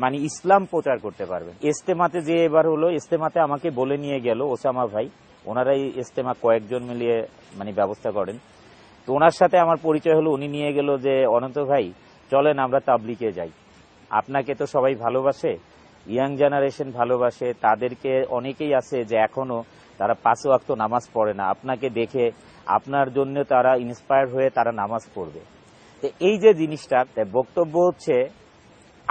মানে ইসলাম প্রচার করতে পারবেন। ইস্তেমাতে যে এবার হলো, ইস্তেমাতে আমাকে বলে নিয়ে গেল ওসামা ভাই, ওনারাই ইস্তেমা কয়েকজন মিলিয়ে মানে ব্যবস্থা করেন। তো ওনার সাথে আমার পরিচয় হলো, উনি নিয়ে গেল যে অনন্ত ভাই চলেন আমরা তাবলিগে যাই, আপনাকে তো সবাই ভালোবাসে, ইয়াং জেনারেশন ভালোবাসে, তাদেরকে অনেকেই আছে যে এখনো তারা 5 ওয়াক্ত নামাজ পড়ে না, আপনাকে দেখে আপনার জন্য তারা ইন্সপায়ার হয়ে তারা নামাজ পড়বে। তো এই যে জিনিসটা, বক্তব্য হচ্ছে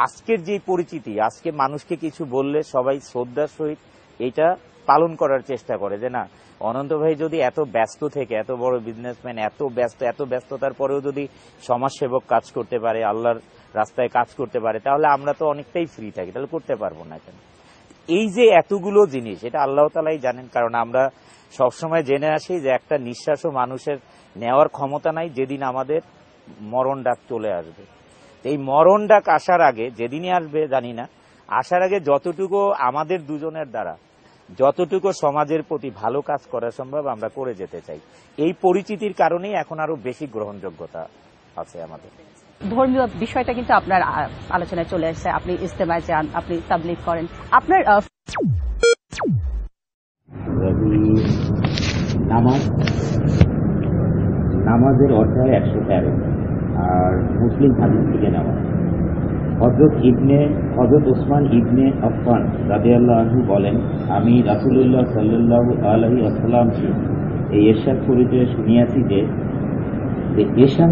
আজকের যে পরিচিতি, আজকে মানুষকে কিছু বললে সবাই শ্রদ্ধার সহিত এটা পালন করার চেষ্টা করে, যে না অনন্ত ভাই যদি এত ব্যস্ত থেকে, এত বড় বিজনেসম্যান, এত ব্যস্ততার পরেও যদি সমাজসেবক কাজ করতে পারে, আল্লাহর রাস্তায় কাজ করতে পারে, তাহলে আমরা তো অনেকটাই ফ্রি থাকি, তাহলে করতে পারবো না কেন? এই যে এতগুলো জিনিস, এটা আল্লাহ তাআলাই জানেন। কারণ আমরা সবসময় জেনে আসি যে একটা নিঃশ্বাসও মানুষের নেওয়ার ক্ষমতা নাই যেদিন আমাদের মরণ ডাক চলে আসবে। এই মরণ ডাক আসার আগে, যেদিনই আসবে জানি না, আসার আগে যতটুকু আমাদের দুজনের দ্বারা যতটুকু সমাজের প্রতি ভালো কাজ করা সম্ভব আমরা করে যেতে চাই। এই পরিচিতির কারণেই এখন আরো বেশি গ্রহণযোগ্যতা আছে আমাদের। ধর্মীয় বিষয়টা কিন্তু আপনার আলোচনায় চলে আসছে, আপনি ইস্তেমায় যান, আপনি তাবলীগ করেন, আপনার নামাজের অধ্যায় 113 আর মুসলিম হাদিস থেকে নেওয়া। হযরত উসমান ইবনে আফফান রাদিয়াল্লাহু আনহু বলেন, আমি রাসূলুল্লাহ সাল্লাল্লাহু আলাইহি ওয়াসাল্লামকে এই ইরশাদ করিতে শুনিয়াছি যে এশার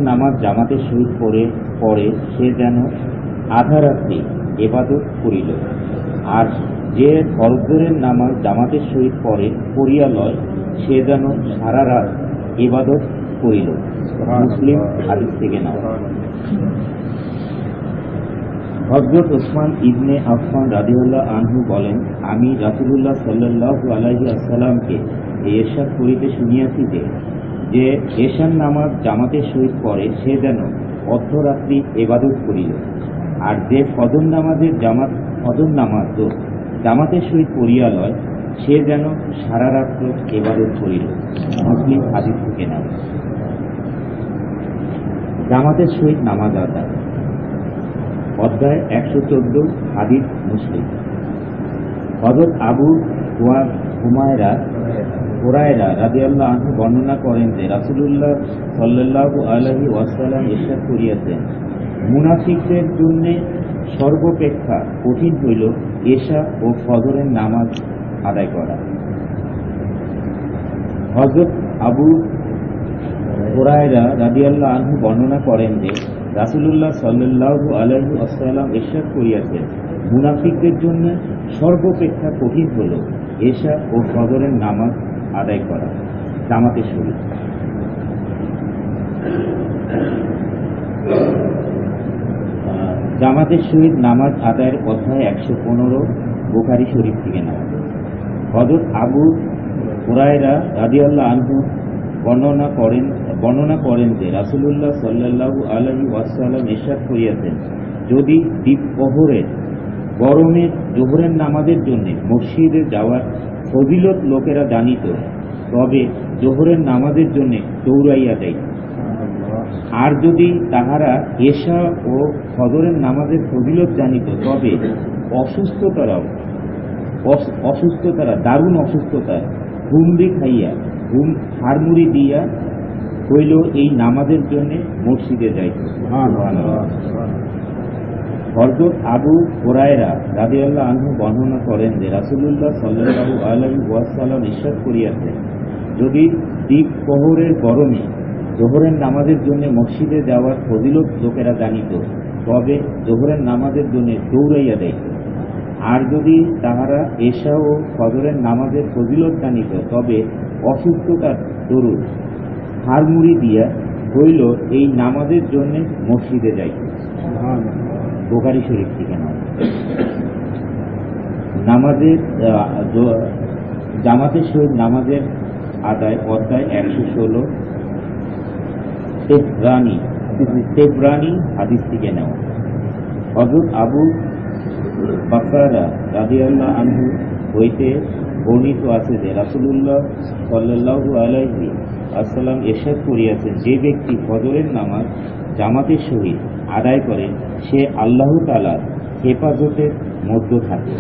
নামাজ জামাতের সহিত পড়ে সে যেন আধা রাত্রি ইবাদত করিল, আর যে ফরজের নামাজ জামাতের সহিত পড়িয়া লয় সে যেন সারা রাত ইবাদত করিল। মুসলিম হাদিস থেকে নেওয়া। হযরত উসমান ইবনে আফফান রাদিয়াল্লাহু আনহু বলেন, আমি রাসূলুল্লাহ সাল্লাল্লাহু আলাইহি ওয়াসাল্লামকে এই ইরশাদ করিতে শুনিয়াছি যে এশার নামাজ জামাতের সহিত পড়ে সে যেন অর্ধরাত্রি ইবাদত করিল, আর যে ফজর নামাজ জামাতের সহিত পড়িয়া লয় সে যেন সারা রাত্র ইবাদত করিল। মুসলিম হাদিস থেকে নেওয়া। জামাতের সহিত নামাজ আদায় অধ্যায় 114 হাদিস মুসলিম। হযরত আবু হুরায়রা রাদিয়াল্লাহু আনহু বর্ণনা করেন যে রাসূলুল্লাহ সাল্লাল্লাহু আলাইহি ওয়াসাল্লাম ইরশাদ করিয়াছেন, মুনাফিকদের জন্য সর্বাপেক্ষা কঠিন হইল এশা ও ফজরের নামাজ আদায় করা। হযরত আবু হুরায়রা রাদিয়াল্লাহু আনহু বর্ণনা করেন যে রাসূলুল্লাহ সাল্লাল্লাহু আলাইহি ওয়াসাল্লাম ইরশাদ করিয়াছেন, মুনাফিকদের জন্য সর্বাপেক্ষা কঠিন হল এশা ও ফজরের নামাজ আদায় করা জামাতের সহিত। জামাতের সহিত নামাজ আদায়ের অধ্যায় 115 বুখারী শরীফ থেকে নেওয়া। হযরত আবু হুরায়রা রাদিয়াল্লাহু আনহু বর্ণনা করেন যে রাসূলুল্লাহ সাল্লাল্লাহু আলাইহি ওয়াসাল্লাম ইরশাদ করিয়াছেন, যদি দ্বীপপ্রহরের গরমে জোহরের নামাজের জন্য মসজিদে যাওয়ার ফজিলত লোকেরা জানিত তবে জোহরের নামাজের জন্য দৌড়াইয়া যাইত, আর যদি তাহারা এশা ও ফজরের নামাজের ফজিলত জানিত তবে অসুস্থতারা দারুণ অসুস্থতা হুমড়ি খাইয়া হাড়মুড়ি দিয়া হইল এই নামাজের জন্য মসজিদে যাইত। হযরত আবু হুরায়রা রাদিয়াল্লাহু আনহু বর্ণনা করেন যে রাসূলুল্লাহ সাল্লাল্লাহু আলাইহি ওয়াসাল্লাম ইরশাদ করিয়াছেন, যদি দ্বীপপ্রহরের গরমে জোহরের নামাজের জন্য মসজিদে যাওয়ার ফজিলত লোকেরা জানিত তবে জোহরের নামাজের জন্য দৌড়াইয়া যাইত, আর যদি তাহারা এশা ও ফজরের নামাজের ফজিলত জানিত তবে অসুস্থতার দরুন হাড়মুড়ি দিয়া হইল এই নামাজের জন্য মসজিদে যাইত। বুখারী শরীফ থেকে নেওয়া। জামাতের সহিত নামাজের আদায় অধ্যায় 116 তেবরানী হাদিস থেকে নেওয়া। হযরত আবু বাকরা রাদিয়াল্লাহু আনহু হইতে বর্ণিত আছে যে রাসূলুল্লাহ সাল্লাল্লাহু আলাইহি ওয়াসাল্লাম ইরশাদ করিয়াছেন, যে ব্যক্তি ফজরের নামাজ জামাতের সহিত আদায় করে সে আল্লাহ তাআলার হেফাজতের মধ্যে থাকে।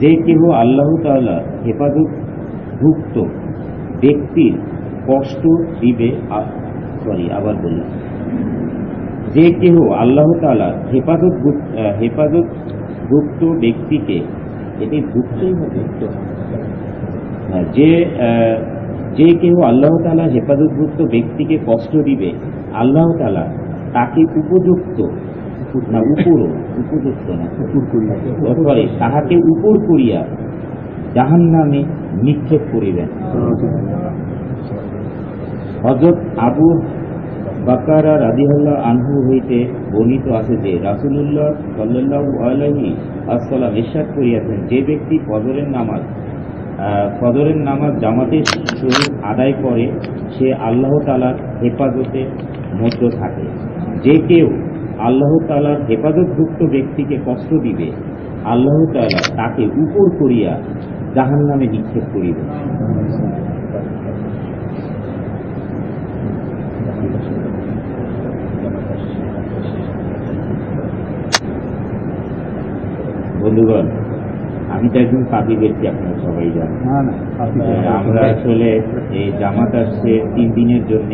যে কেহ আল্লাহ তাআলার হেফাজতভুক্ত ব্যক্তির কষ্ট দিবে, যে কেহ আল্লাহ তাআলার হেফাজতভুক্ত ব্যক্তিকে, এটি ভুক্তই হবে, যে কেহ আল্লাহ তাআলা হেফাজতভুক্ত ব্যক্তিকে কষ্ট দিবে, আল্লাহ তাআলা তাকে তাহাকে উপর করিয়া জাহান্নামে নিক্ষেপ করিবেন। হযরত আবু বকর রাদিয়াল্লাহু আনহু হইতে বর্ণিত আছে যে রাসূলুল্লাহ সাল্লাল্লাহু আলাইহি ওয়াসাল্লাম ইরশাদ করিয়াছেন, যে ব্যক্তি ফজরের নামাজ জামাতের সহিত আদায় করে সে আল্লাহ তাআলার হেফাজতের মধ্যে থাকে। যে কেউ আল্লাহ তাআলার হেফাজতভুক্ত ব্যক্তিকে কষ্ট দিবে, আল্লাহ তাআলা তাকে উপর করিয়া জাহান্নামে নিক্ষেপ করিবে। বন্ধুগণ, আমি তো একজন পাপী ব্যক্তি, আপনারা সবাই জানেন। আমরা আসলে এই জামাত আসছে 3 দিনের জন্য।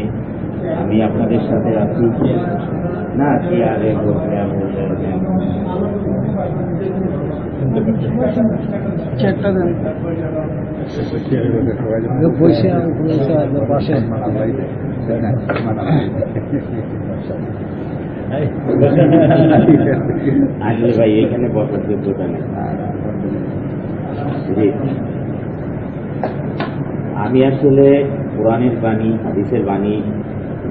আমি আপনাদের সাথে আছি না, চেয়ারে বসে আসলে ভাই এখানে বসার যোগ্যতা নেই। আমি আসলে কোরআনের বাণী, হাদিসের বাণী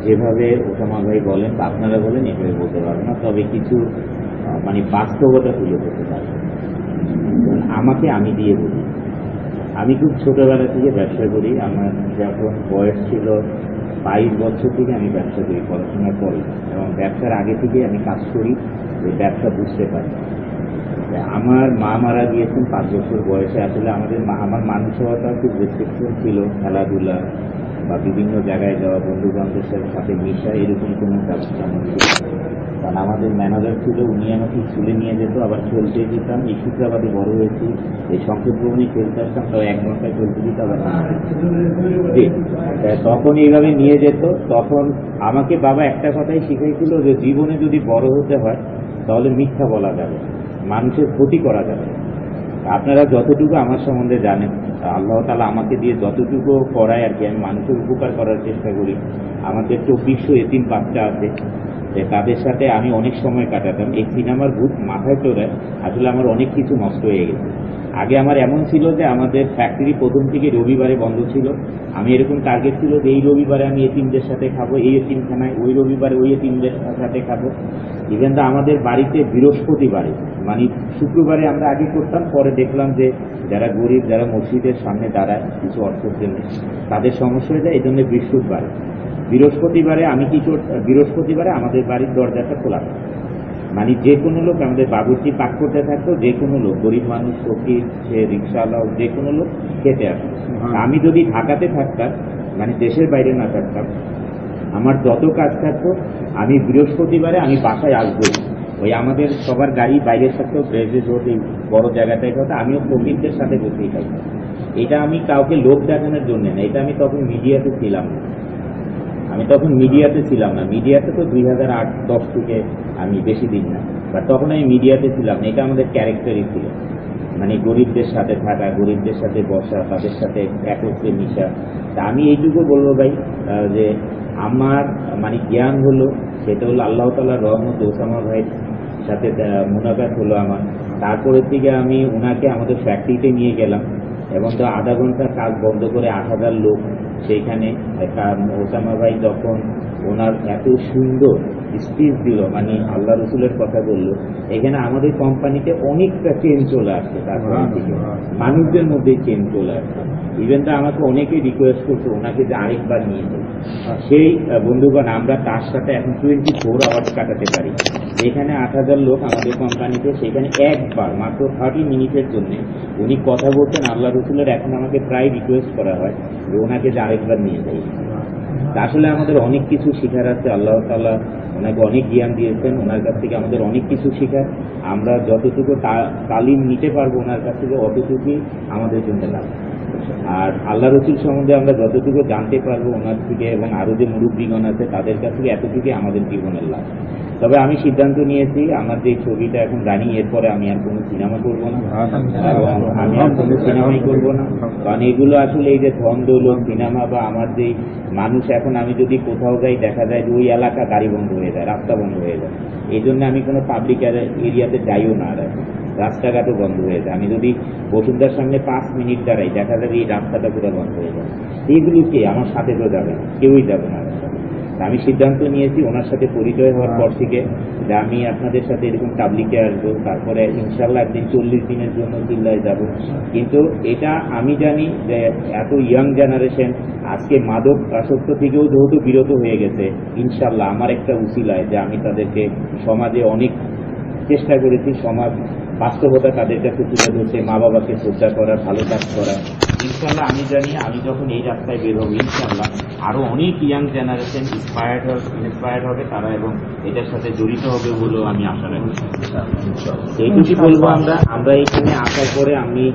যেভাবে ওসামা ভাই বলেন বা আপনারা বলেন এভাবে বলতে পারবো না, তবে কিছু বাস্তবতা তুলে ধরতে পারবো। আমাকে আমি দিয়ে বলি, আমি খুব ছোটবেলা থেকে ব্যবসা করি। আমার যখন বয়স ছিল 22 বছর থেকে আমি ব্যবসা করি, পড়াশোনার পরে, এবং ব্যবসার আগে থেকে আমি কাজ করি, ওই ব্যবসা বুঝতে পারি। আমার মা মারা গিয়েছেন 5 বছর বয়সে। আসলে আমার মানসিকতা খুব রেস্ট্রিকশন ছিল, খেলাধুলা বা বিভিন্ন জায়গায় যাওয়া, বন্ধু বান্ধবের সাথে মিশা, এরকম কোনো ব্যবস্থা আমার ছিল। কারণ আমাদের ম্যানেজার ছিল, উনি আমাকে স্কুলে নিয়ে যেত, আবার খেলতে যেতাম। এই সূত্রাবাদে বড় হয়েছি, এই সংকেত ভবনে খেলতে আসতাম, তাও 1 ঘন্টায় খেলতে দিত, আবার তখন এইভাবে নিয়ে যেত। তখন আমাকে বাবা একটা কথাই শিখাইছিল যে জীবনে যদি বড় হতে হয় তাহলে মিথ্যা বলা যাবে, মানুষের ক্ষতি করা যাবে। আপনারা যতটুকু আমার সম্বন্ধে জানেন, আল্লাহ তাআলা আমাকে দিয়ে যতটুকু করায় আর কি, আমি মানুষের উপকার করার চেষ্টা করি। আমাদের 2400 এতিম বাচ্চা আছে, যে তাদের সাথে আমি অনেক সময় কাটাতাম। এই সিনেমার ভূত মাথায় চড়ায় আসলে আমার অনেক কিছু নষ্ট হয়ে গেছে। আগে আমার এমন ছিল যে আমাদের ফ্যাক্টরি প্রথম থেকে রবিবারে বন্ধ ছিল। আমি এরকম টার্গেট ছিল যে এই রবিবারে আমি এতিমদের সাথে খাবো, এই এতিমখানায়, ওই রবিবারে ওই এতিমদের সাথে খাবো। ইভেন তো আমাদের বাড়িতে বৃহস্পতিবারে, শুক্রবারে আমরা আগে করতাম, পরে দেখলাম যে যারা গরিব, যারা মসজিদের সামনে দাঁড়ায় কিছু অর্থের জন্য, তাদের সমস্যা হয়ে যায়। এই জন্য বৃহস্পতিবারে আমি বৃহস্পতিবারে আমাদের বাড়ির দরজাটা খোলা থাকে। যে কোনো লোক, আমাদের বাবুর্চি পাক করতে থাকতো, যে কোনো লোক, গরিব মানুষ, ফকির, সে রিক্সাওয়ালা, যে কোনো লোক খেতে আসতো। আমি যদি ঢাকাতে থাকতাম, দেশের বাইরে না থাকতাম, আমার যত কাজ থাকতো, আমি বৃহস্পতিবারে আমি বাসায় আসবো। ওই আমাদের সবার গাড়ি বাইরের সাথেও ব্রেজেস হতো, এই বড় জায়গাটাই হতো, আমিও ফকিরদের সাথে বসেই খাইতাম। এটা আমি কাউকে লোক দেখানোর জন্য না, এটা আমি তখন মিডিয়াতে ছিলাম না। মিডিয়াতে তো 2008-10 থেকে আমি বেশি দিন না, বাট তখন আমি মিডিয়াতে ছিলাম না। এটা আমাদের ক্যারেক্টারই ছিল, গরিবদের সাথে থাকা, গরিবদের সাথে বসা, তাদের সাথে একত্রে মিশা। তা আমি এইটুকু বলবো ভাই, যে আমার জ্ঞান হলো, সেটা হলো আল্লাহ তাআলার রহমত। ওসামা ভাইয়ের সাথে মুলাকাত হলো আমার। তারপরের থেকে আমি ওনাকে আমাদের ফ্যাক্টরিতে নিয়ে গেলাম, এবং তো আধা ঘন্টা কাজ বন্ধ করে 8000 লোক সেইখানে। ওসামা ভাই যখন ওনার এত সুন্দর স্পিচ দিল, আল্লাহ রসুলের কথা বললো, এখানে আমাদের কোম্পানিতে অনেকটা চেঞ্জ চলে আসছে। তারপর থেকে মানুষদের মধ্যে চেঞ্জ চলে আসছে। ইভেন তো আমাকে অনেকেই রিকোয়েস্ট করছে ওনাকে যে আরেকবার নিয়ে যাই। সেই বন্ধুগণ, আমরা তার সাথে এখন 24 আওয়ার্স কাটাতে পারি। এখানে 8000 লোক আমাদের কোম্পানিতে, সেখানে একবার মাত্র 30 মিনিটের জন্য উনি কথা বলতেন আল্লাহ রসুলের। এখন আমাকে প্রায় রিকোয়েস্ট করা হয় যে ওনাকে যে আরেকবার নিয়ে যাই। আসলে আমাদের অনেক কিছু শেখার আছে। আল্লাহ তাআলা ওনাকে অনেক জ্ঞান দিয়েছেন, ওনার কাছ থেকে আমাদের অনেক কিছু শেখার। আমরা যতটুকু তালিম নিতে পারবো ওনার কাছ থেকে অতটুকুই আমাদের জন্য লাভ। আর আল্লাহ রসুল সম্বন্ধে আমরা যতটুকু জানতে পারবো ওনার থেকে এবং আরো যে মুরব্বীগণ আছে তাদের কাছ থেকে এতটুকুই আমাদের জীবনের লাভ। তবে আমি সিদ্ধান্ত নিয়েছি আমার যে ছবিটা এখন জানি এরপরে আমি আর কোনো সিনেমা করবো না, এবং আমি আর কোনো সিনেমাই করবো না। কারণ এগুলো আসলে এই যে ধন দৌলত সিনেমা বা আমার যে মানুষ, এখন আমি যদি কোথাও যাই দেখা যায় যে ওই এলাকা গাড়ি বন্ধ হয়ে যায়, রাস্তা বন্ধ হয়ে যায়। এই জন্য আমি কোনো পাবলিক এরিয়াতে যাইও না, আর এখন রাস্তাঘাটও বন্ধ হয়ে যায়। আমি যদি বসুন্ধার সামনে 5 মিনিট দাঁড়াই দেখা যাবে এই রাস্তাটা পুরো বন্ধ হয়ে যায়। এইগুলো কে আমার সাথে তো যাবে না, কেউই যাবে না। আমি সিদ্ধান্ত নিয়েছি ওনার সাথে পরিচয় হওয়ার পর থেকে যে আমি আপনাদের সাথে এরকম তাবলিকে আসবো, তারপরে ইনশাল্লাহ একদিন 40 দিনের জন্য চিল্লায় যাব। কিন্তু এটা আমি জানি যে এত ইয়াং জেনারেশন আজকে মাদক আসক্ত থেকেও যেহেতু বিরত হয়ে গেছে, ইনশাল্লাহ আমার একটা উসিলায় যে আমি তাদেরকে সমাজে অনেক চেষ্টা করেছি, সমাজ বাস্তবতা তাদের কাছে তুলে ধরতে, মা বাবাকে শ্রদ্ধা করা, ভালো কাজ করা। ইনশাল্লাহ আমি জানি আমি যখন এই রাস্তায় বের হবো ইনশাল্লাহ আরো অনেক ইয়াং জেনারেশন ইন্সপায়ার্ড হবে তারা, এবং এটার সাথে জড়িত হবে বলেও আমি আশা রাখি। এইটুকুই বলবো। আমরা এখানে আসার পরে আমি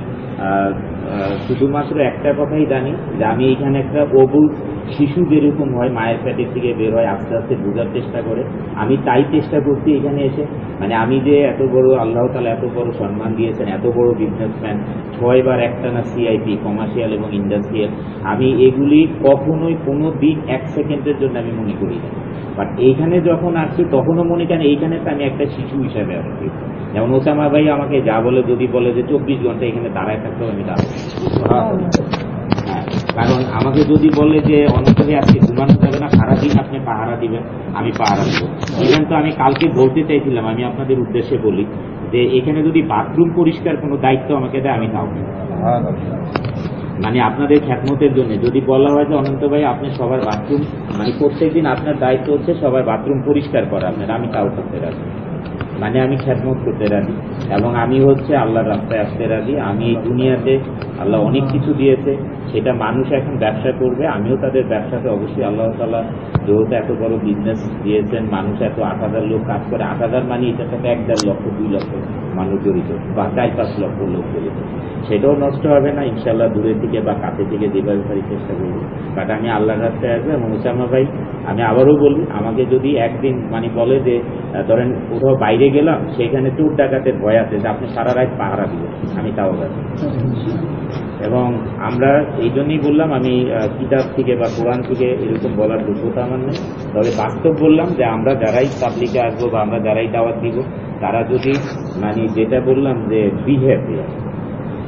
শুধুমাত্র একটা কথাই জানি যে আমি এখানে একটা অবুঝ শিশু যেরকম হয় মায়ের পেটের থেকে বের হয় আস্তে আস্তে বোঝার চেষ্টা করে, আমি তাই চেষ্টা করছি এখানে এসে। মানে আমি যে এত বড় আল্লাহ তাআলা এত বড় সম্মান দিয়েছেন, এত বড় বিজনেসম্যান, 6 বার একটানা সিআইপি কমার্শিয়াল এবং ইন্ডাস্ট্রিয়াল, আমি এগুলি কখনোই কোনো দিন 1 সেকেন্ডের জন্য আমি মনে করি না। বাট এইখানে যখন আসছি তখনও মনে করেন এইখানে তো আমি একটা শিশু হিসাবে আসছি। যেমন ওসামা ভাই আমাকে যা বলে, যদি বলে যে 24 ঘন্টা এখানে দাঁড়ায় থাকতেও আমি দাঁড়াবো। হ্যাঁ, কারণ আমাকে যদি বলে যে অনন্তরে আজকে ঘুমানো যাবে না, সারাদিন আপনি পাহারা দিবেন, আমি পাহারা দেবো। ইভেন তো আমি কালকে বলতে চাইছিলাম, আমি আপনাদের উদ্দেশ্যে বলি যে এখানে যদি বাথরুম পরিষ্কার কোনো দায়িত্ব আমাকে দেয় আমি তাও, মানে আপনাদের খ্যাতমতের জন্য যদি বলা হয় যে অনন্ত ভাই আপনি সবার বাথরুম, মানে প্রত্যেকদিন আপনার দায়িত্ব হচ্ছে সবার বাথরুম পরিষ্কার করা আপনার, আমি তাও করতে রাজি। মানে আমি খ্যাতমত করতে রাজি, এবং আমি হচ্ছে আল্লাহর রাস্তায় আসতে রাজি। আমি এই দুনিয়াতে আল্লাহ অনেক কিছু দিয়েছে, সেটা মানুষ এখন ব্যবসা করবে, আমিও তাদের ব্যবসাতে অবশ্যই আল্লাহ তাআলা যেহেতু এত বড় বিজনেস দিয়েছেন, মানুষ এত 8,000 লোক কাজ করে, 8,000 মানে এটার সাথে 1.5 লক্ষ 2 লক্ষ মানুষ জড়িত বা 4-5 লক্ষ লোক জড়িত, সেটাও নষ্ট হবে না ইনশাল্লাহ। দূরে থেকে বা কাছে থেকে যেভাবে পারি চেষ্টা করবো। বাট আমি আল্লাহর রাস্তায় আসবো। এবং ওসামা ভাই আমি আবারও বলি, আমাকে যদি একদিন মানে বলে যে ধরেন কোথাও বাইরে গেলাম, সেখানে চোর ডাকাতের ভয় আছে যে আপনি সারা রাত পাহারা দিবেন, আমি তাও যাবো। এবং আমরা এই জন্যই বললাম, আমি কিতাব থেকে বা কোরআন থেকে এরকম বলার যোগ্যতা আমার নেই, তবে বাস্তব বললাম যে আমরা যারাই পাবলিকে আসবো বা আমরা যারাই দাওয়াত দিব, তারা যদি মানে যেটা বললাম যে বিহেভিয়ার,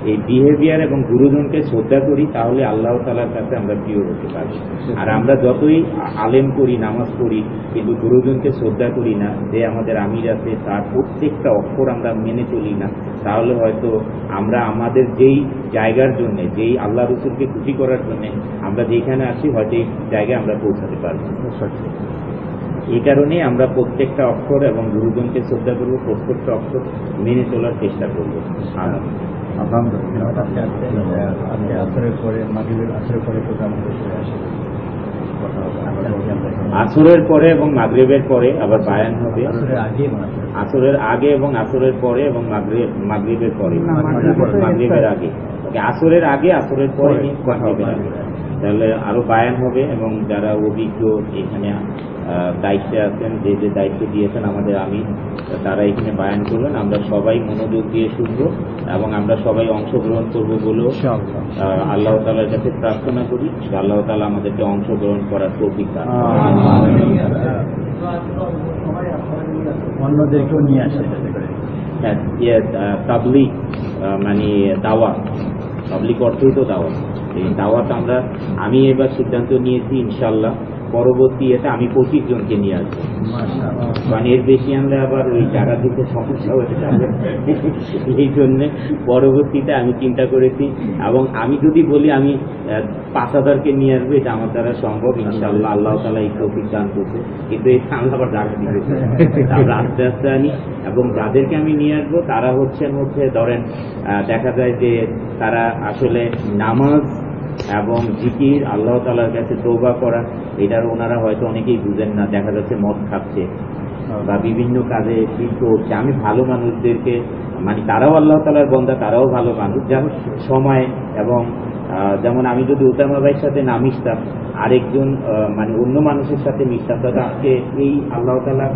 এই বিহেভিয়ার এবং গুরুজনকে শ্রদ্ধা করি, তাহলে আল্লাহ তাআলার কাছে আমরা প্রিয় হতে পারি। আর আমরা যতই আলেম করি, নামাজ পড়ি, কিন্তু গুরুজনকে শ্রদ্ধা করি না, যে আমাদের আমির আছে তার প্রত্যেকটা অক্ষর আমরা মেনে চলি না, তাহলে হয়তো আমরা আমাদের যেই জায়গার জন্য, যেই আল্লাহ রসুলকে খুশি করার জন্য আমরা যেখানে আসি, হয়তো এই জায়গায় আমরা পৌঁছাতে পারবো। এই কারণে আমরা প্রত্যেকটা অক্ষর এবং গুরুজনকে শ্রদ্ধা করবো, প্রত্যেকটা অক্ষর মেনে চলার চেষ্টা করবো। আসরের পরে এবং মাগরিবের পরে আবার বায়ান হবে, আসরের আগে এবং আসরের পরে এবং মাগরিবের পরে, মাগরিবের আগে, আসরের আগে আসরের পরে মাগরিবের আগে, তাহলে আরো বায়ান হবে। এবং যারা অভিজ্ঞ এখানে দায়িত্বে আছেন, যে যে দায়িত্ব দিয়েছেন আমাদের আমির, তারা এখানে বায়ান করবেন। আমরা সবাই মনোযোগ দিয়ে শুনবো এবং আমরা সবাই অংশগ্রহণ করবো বলেও আল্লাহ তাআলার কাছে প্রার্থনা করি, আল্লাহ তাআলা আমাদেরকে অংশগ্রহণ করার তৌফিক দান করুন। অন্যদেরকেও নিয়ে আসে তাবলীগ, মানে দাওয়াত, তাবলীগ অর্থই তো দাওয়াত। এই দাওয়াত আমি এবার সিদ্ধান্ত নিয়েছি ইনশাল্লাহ পরবর্তী এতে আমি 25 জনকে নিয়ে আসবো, মানে এর বেশি আনলে আবার ওই জায়গা দিতে সমস্যা হয়ে যাবে। এই জন্য পরবর্তীতে আমি চিন্তা করেছি, এবং আমি যদি বলি আমি 5,000কে নিয়ে আসবো, এটা আমার দ্বারা সম্ভব ইনশাল্লাহ। আল্লাহ তাআলা এই তৌফিক দান করছে, কিন্তু এই আমরা আবার জায়গা দিতে আমরা আস্তে আস্তে আনি। এবং যাদেরকে আমি নিয়ে আসবো তারা হচ্ছে ধরেন দেখা যায় যে তারা আসলে নামাজ এবং জিকির, আল্লাহ তাআলার কাছে তওবা করা, এটার ওনারা হয়তো অনেকেই বুঝেন না। দেখা যাচ্ছে মদ খাচ্ছে বা বিভিন্ন কাজে লিপ্ত হচ্ছে। আমি ভালো মানুষদেরকে মানে তারাও আল্লাহ তাআলার বান্দা, তারাও ভালো মানুষ, যেমন সময় এবং যেমন আমি যদি ওসামা ভাইয়ের সাথে না মিশতাম, আরেকজন মানে অন্য মানুষের সাথে মিশতাম, তাহলে আজকে এই আল্লাহ তাআলা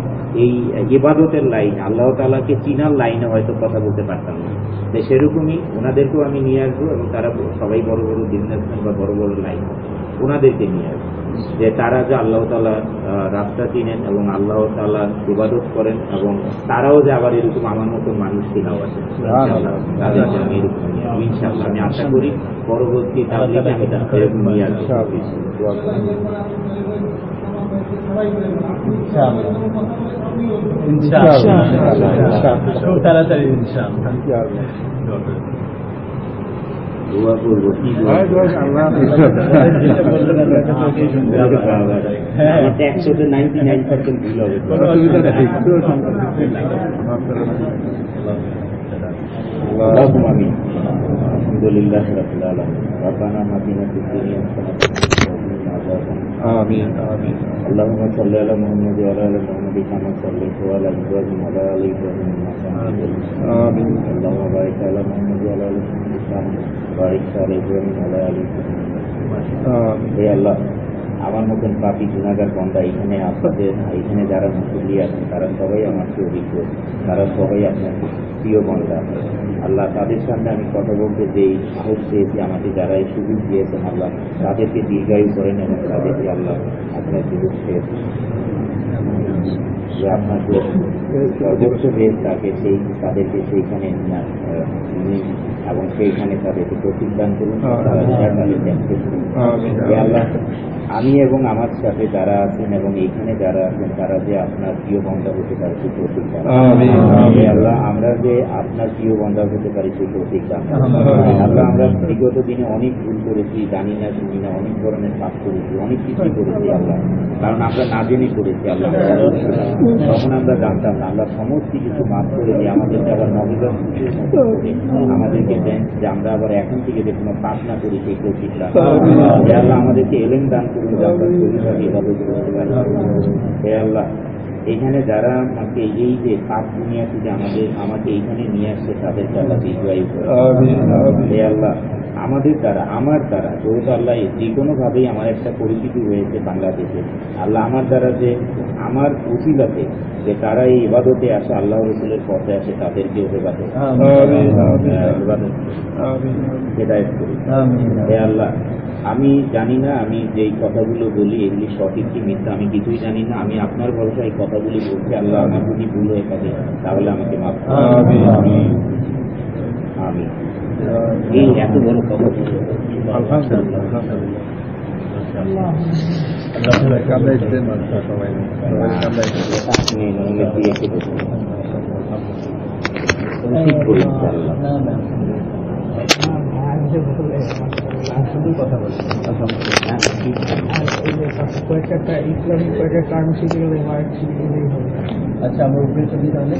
এই ইবাদতের লাইন, আল্লাহ তাআলাকে চিনার লাইনে হয়তো কথা বলতে পারতাম না। তো সেরকমই ওনাদেরকেও আমি নিয়ে আসবো, এবং তারা সবাই বড় বড় বিজনেসম্যান বা বড় বড় লাইন, ওনাদেরকে নিয়ে আসবো, যে তারা যে আল্লাহ তাআলা রাস্তা চিনেন এবং আল্লাহ তাআলা ইবাদত করেন, এবং তারাও যে আবার এরকম আমার মতো মানুষ কিনাও আছে, তাদেরকে আমি এরকম নিয়ে আসবো ইনশাআল্লাহ। আমি আশা করি পরবর্তী তাবলীগে আমি এরকম নিয়ে আসবো। তাড়াতাড়ি ইনশাআল্লাহ দোয়া করবো, কি দোয়া? আমার তো 100-তে 99% ভুল হবে। اللهم آمين. الحمد لله رب العالمين. ربنا آتنا في الدنيا حسنة وقنا عذاب النار. آمين آمين. اللهم صل على محمد وعلى آل محمد كما صليت على إبراهيم وعلى آل إبراهيم إنك حميد مجيد. آمين. اللهم بارك على محمد وعلى آل محمد كما باركت على إبراهيم وعلى آل إبراهيم. آمين. হে আল্লাহ, আমার মতন পাপী গুনাহগার বান্দা এখানে আপনাদের, এখানে যারা মুসল্লি আছেন তারা সবাই আমার চেয়ে অভিজ্ঞ, তারা সবাই আপনার প্রিয় বান্দা। আল্লাহ, তাদের সামনে আমি কথা বলতে যেই সাহস পেয়েছি, আমাকে যারা এই সুযোগ দিয়েছেন আল্লাহ, তাদেরকে দীর্ঘায়ু করেন এবং তাদেরকে আল্লাহ আপনার সুযোগ পেয়েছেন যে আপনার যে সর্বোচ্চ বেশ তাকে সেই তাদেরকে সেইখানে এবং সেইখানে তাদেরকে প্রতিদান করুন, তারা তাদেরকে আল্লাহ। আমি এবং আমার সাথে যারা আছেন এবং এইখানে যারা আছেন তারা যে আপনার প্রিয় বান্দা হতে পারে সেই তৌফিক দান। আল্লাহ, আমরা যে আপনার প্রিয় বান্দা হতে পারি সেই তৌফিক দান। আল্লাহ, আমরা বিগত দিনে অনেক ভুল করেছি, জানি না শুনি না, অনেক ধরনের পাপ করেছি, অনেক কিছুই করেছি আল্লাহ, কারণ আমরা না জেনে করেছি আল্লাহ, তখন আমরা জানতাম না। আল্লাহ, সমস্ত কিছু মাফ করে দিয়ে আমাদেরকে আবার নবীদের আমাদেরকে দেন যে আমরা আবার এখন থেকে যে কোনো পাপ না করি সেই তৌফিক দান। আল্লাহ, আমাদেরকে এলেম দান করুন যে আমরা শরীরভাবে ইবাদত করতে পারি। হে আল্লাহ, এখানে যারা আমাকে এই যে পাপ দুনিয়া থেকে আমাকে এইখানে নিয়ে আসছে তাদেরকে আল্লাহ দীর্ঘায়ু করুন। হে আল্লাহ, আমাদের দ্বারা আমার দ্বারা যেহেতু আল্লাহ যে কোনোভাবেই আমার একটা পরিচিতি হয়েছে বাংলাদেশে, আল্লাহ আমার দ্বারা যে আমার উসিলাতে যে তারা এই ইবাদতে আসে, আল্লাহ রসুলের পথে আসে, তাদেরকে হেদায়েত করি। হে আল্লাহ, আমি জানি না আমি যেই কথাগুলো বলি এগুলি সঠিক কি মিথ্যা, আমি কিছুই জানি না। আমি আপনার ভরসায় এই কথাগুলি বলছি। আল্লাহ, আমার যদি ভুল হয়ে থাকে তাহলে আমাকে মাফ করুন। আমি এই এত বড় কথা কয়েকটা ইসলামিক কয়েকটা কারণ শিখে গেলে আচ্ছা, আমরা উপরে চলি তাহলে।